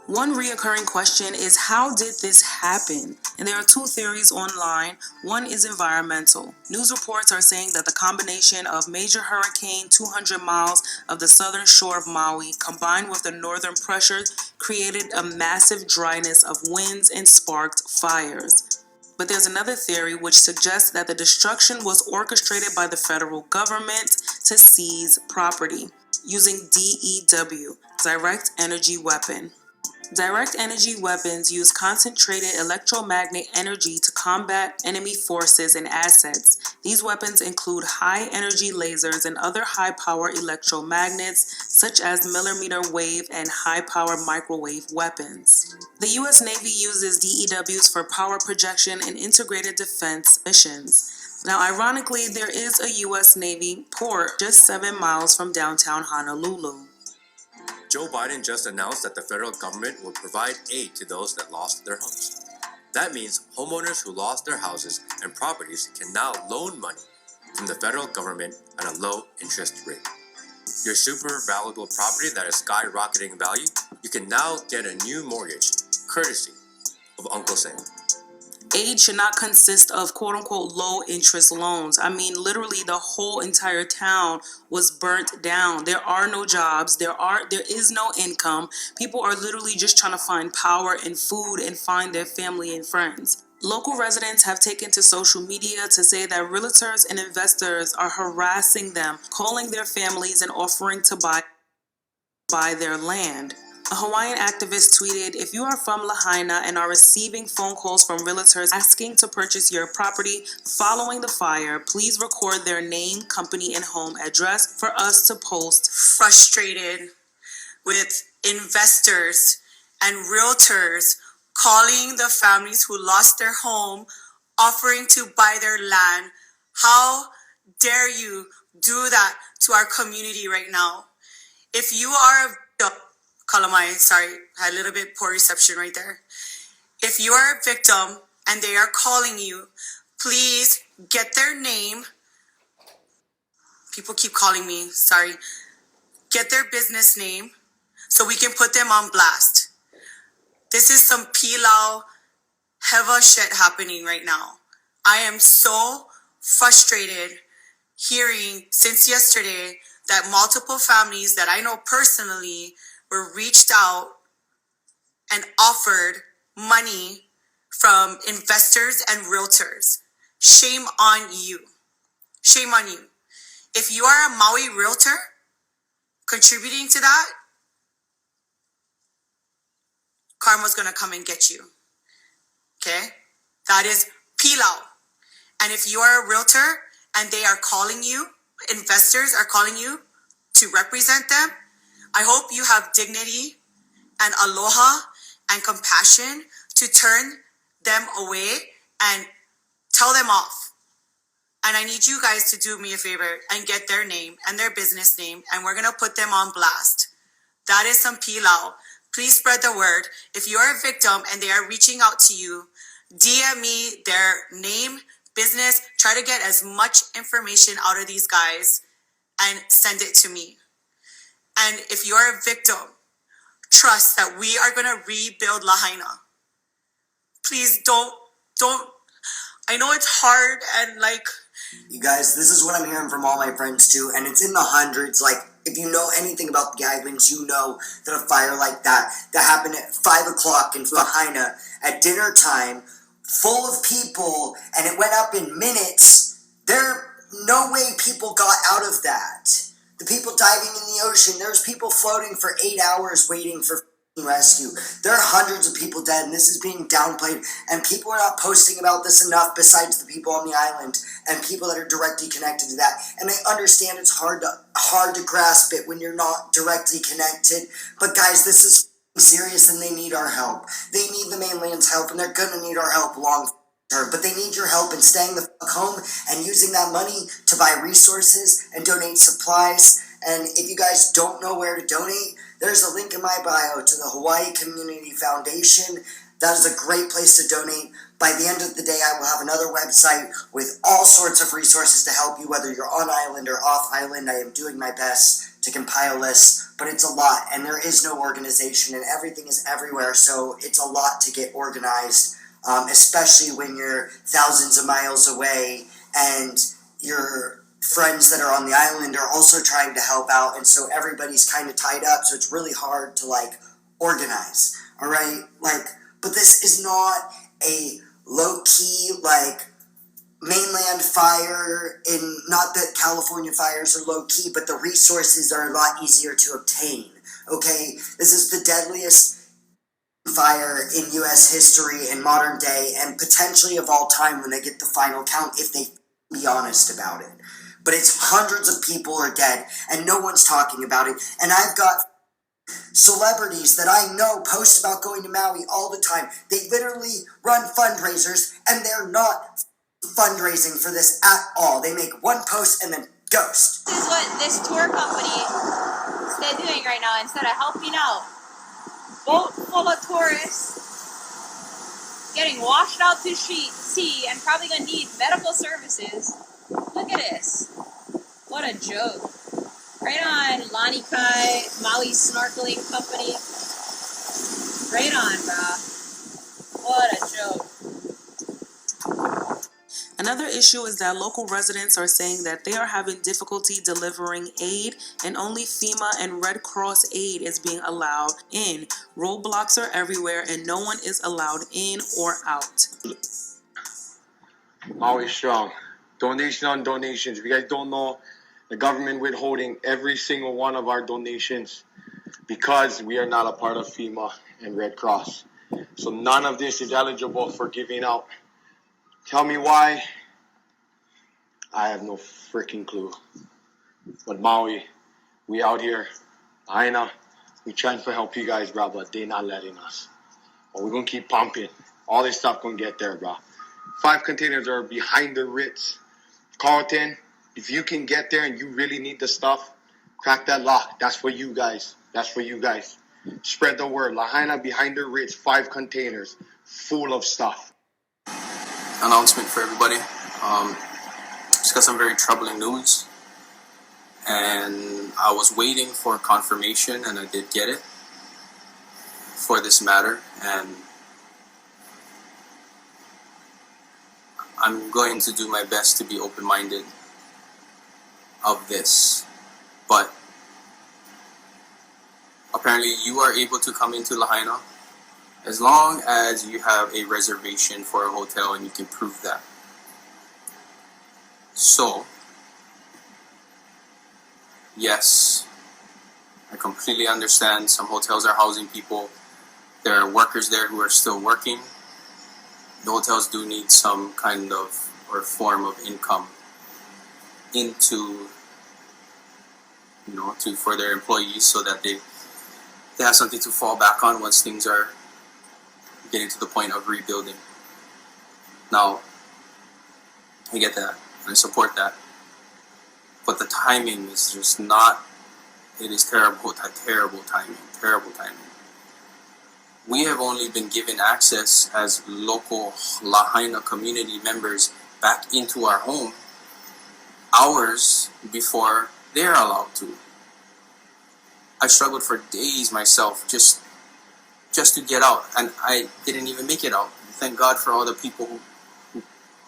One reoccurring question is, how did this happen? And there are two theories online. One is environmental. News reports are saying that the combination of major hurricane 200 miles of the southern shore of Maui combined with the northern pressure created a massive dryness of winds and sparked fires. But there's another theory which suggests that the destruction was orchestrated by the federal government to seize property using DEW, direct energy weapon. Direct energy weapons use concentrated electromagnetic energy to combat enemy forces and assets. These weapons include high energy lasers and other high power electromagnets, such as millimeter wave and high power microwave weapons. The U.S. Navy uses DEWs for power projection and integrated defense missions. Now, ironically, there is a U.S. Navy port just 7 miles from downtown Honolulu. Joe Biden just announced that the federal government will provide aid to those that lost their homes. That means homeowners who lost their houses and properties can now loan money from the federal government at a low interest rate. Your super valuable property that is skyrocketing in value, you can now get a new mortgage, courtesy of Uncle Sam. Aid should not consist of quote unquote low interest loans. I mean, literally the whole entire town was burnt down. There are no jobs. There is no income. People are literally just trying to find power and food and find their family and friends. Local residents have taken to social media to say that realtors and investors are harassing them, calling their families and offering to buy their land. A Hawaiian activist tweeted, "If you are from Lahaina and are receiving phone calls from realtors asking to purchase your property following the fire, please record their name, company, and home address for us to post." Frustrated with investors and realtors calling the families who lost their home, offering to buy their land. How dare you do that to our community right now? If you are a Kalamai, sorry, had a little bit poor reception right there. If you are a victim and they are calling you, please get their name. People keep calling me, sorry. Get their business name so we can put them on blast. This is some pilau heva shit happening right now. I am so frustrated hearing since yesterday that multiple families that I know personally were reached out and offered money from investors and realtors. Shame on you. Shame on you. If you are a Maui realtor contributing to that, karma's gonna come and get you. Okay? That is pilau. And if you are a realtor and they are calling you, investors are calling you to represent them, I hope you have dignity and aloha and compassion to turn them away and tell them off. And I need you guys to do me a favor and get their name and their business name, and we're going to put them on blast. That is some pilau. Please spread the word. If you are a victim and they are reaching out to you, DM me their name, business, try to get as much information out of these guys and send it to me. And if you are a victim, trust that we are going to rebuild Lahaina. Please don't, I know it's hard and like... You guys, this is what I'm hearing from all my friends too, and it's in the hundreds. Like, if you know anything about the islands, you know that a fire like that happened at 5 o'clock in Lahaina at dinner time, full of people, and it went up in minutes. No way people got out of that. The people diving in the ocean, there's people floating for 8 hours waiting for rescue. There are hundreds of people dead, and this is being downplayed, and people are not posting about this enough besides the people on the island and people that are directly connected to that. And I understand it's hard to grasp it when you're not directly connected, but guys, this is serious and they need our help. They need the mainland's help, and they're gonna need our help long term, but they need your help in staying the fuck home and using that money to buy resources and donate supplies. And if you guys don't know where to donate, there's a link in my bio to the Hawaii Community Foundation. That is a great place to donate. By the end of the day, I will have another website with all sorts of resources to help you, whether you're on island or off island. I am doing my best to compile this, but it's a lot, and there is no organization, and everything is everywhere, so it's a lot to get organized, especially when you're thousands of miles away, and your friends that are on the island are also trying to help out, and so everybody's kind of tied up, so it's really hard to, like, organize, alright? Like, but this is not a low-key, like, mainland fire, in, not that California fires are low-key, but the resources are a lot easier to obtain, okay? This is the deadliest fire in U.S. history in modern day, and potentially of all time when they get the final count, if they be honest about it. But it's hundreds of people are dead, and no one's talking about it, and I've got celebrities that I know post about going to Maui all the time. They literally run fundraisers, and they're not fundraising for this at all. They make one post and then ghost. This is what this tour company is doing right now. Instead of helping out, boat full of tourists getting washed out to sea and probably gonna need medical services. Look at this. What a joke. Right on, Lani Kai, Maui Snorkeling Company. Right on, brah. What a joke. Another issue is that local residents are saying that they are having difficulty delivering aid, and only FEMA and Red Cross aid is being allowed in. Roadblocks are everywhere and no one is allowed in or out. Maui strong. Donation on donations. If you guys don't know, the government withholding every single one of our donations because we are not a part of FEMA and Red Cross. So none of this is eligible for giving out. Tell me why. I have no freaking clue. But Maui, we out here. Lahaina, we trying to help you guys, bro, but they not letting us. But we're going to keep pumping. All this stuff going to get there, bro. 5 containers are behind the Ritz. Carlton, if you can get there and you really need the stuff, crack that lock. That's for you guys. That's for you guys. Spread the word. Lahaina behind the Ritz, 5 containers full of stuff. Announcement for everybody. Just got some very troubling news. And I was waiting for confirmation, and I did get it for this matter. And I'm going to do my best to be open-minded of this. But apparently you are able to come into Lahaina as long as you have a reservation for a hotel and you can prove that. So, yes, I completely understand some hotels are housing people. There are workers there who are still working. The hotels do need some kind of or form of income into, for their employees so that they have something to fall back on once things are getting to the point of rebuilding. Now, I get that. I support that. But the timing is just not, it is terrible timing. We have only been given access as local Lahaina community members back into our home hours before they're allowed to. I struggled for days myself just to get out, and I didn't even make it out. Thank God for all the people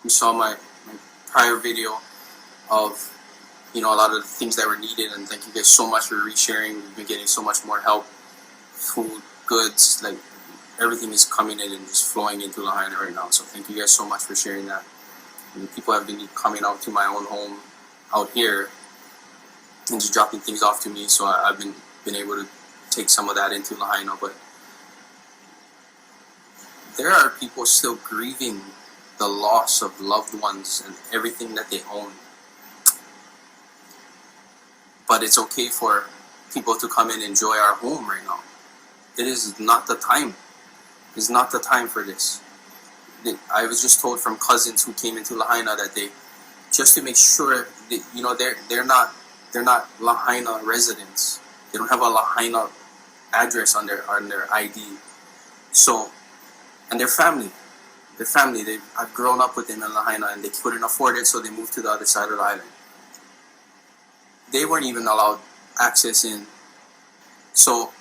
who saw my prior video of a lot of the things that were needed, and thank you guys so much for resharing. We've been getting so much more help, food, goods, like everything is coming in and just flowing into Lahaina right now. So thank you guys so much for sharing that. And people have been coming out to my own home out here and just dropping things off to me. So I've been able to take some of that into Lahaina. But there are people still grieving the loss of loved ones and everything that they own. But it's okay for people to come and enjoy our home right now. It is not the time. It's not the time for this. I was just told from cousins who came into Lahaina that they, just to make sure that, they're not Lahaina residents. They don't have a Lahaina address on their ID. So, and their family. Their family, I've grown up with them in Lahaina, and they couldn't afford it, so they moved to the other side of the island. They weren't even allowed access in. So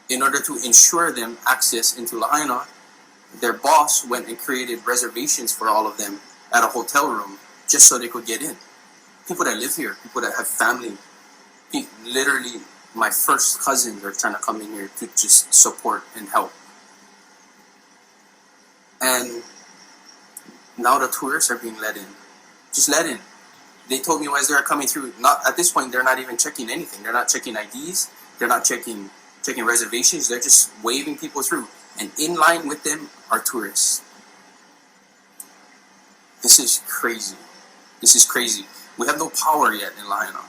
in order to ensure them access into Lahaina, their boss went and created reservations for all of them at a hotel room just so they could get in. People that live here, people that have family, literally my first cousins are trying to come in here to just support and help. And now the tourists are being let in. Just let in. They told me as they're coming through, not at this point they're not even checking anything. They're not checking IDs, they're not checking reservations, they're just waving people through. And in line with them are tourists. This is crazy. This is crazy. We have no power yet in Lahaina.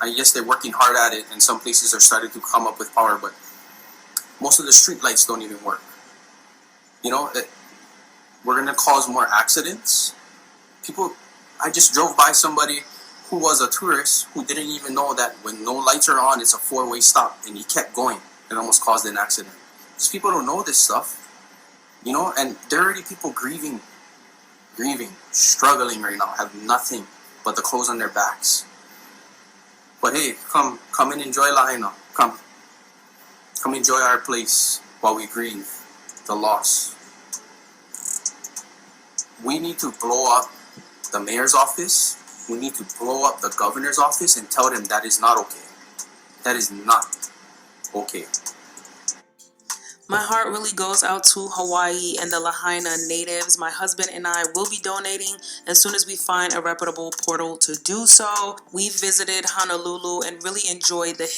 Yes, they're working hard at it, and some places are starting to come up with power, but most of the street lights don't even work. You know, we're gonna cause more accidents. I just drove by somebody who was a tourist who didn't even know that when no lights are on, it's a four-way stop, and he kept going. It almost caused an accident. These people don't know this stuff, you know, and there are already people grieving, struggling right now, have nothing but the clothes on their backs. But hey, come and enjoy Lahaina. Come enjoy our place while we grieve the loss. We need to blow up the mayor's office. We need to blow up the governor's office and tell them that is not okay. That is not okay. My heart really goes out to Hawaii and the Lahaina natives. My husband and I will be donating as soon as we find a reputable portal to do so. We visited Honolulu and really enjoyed the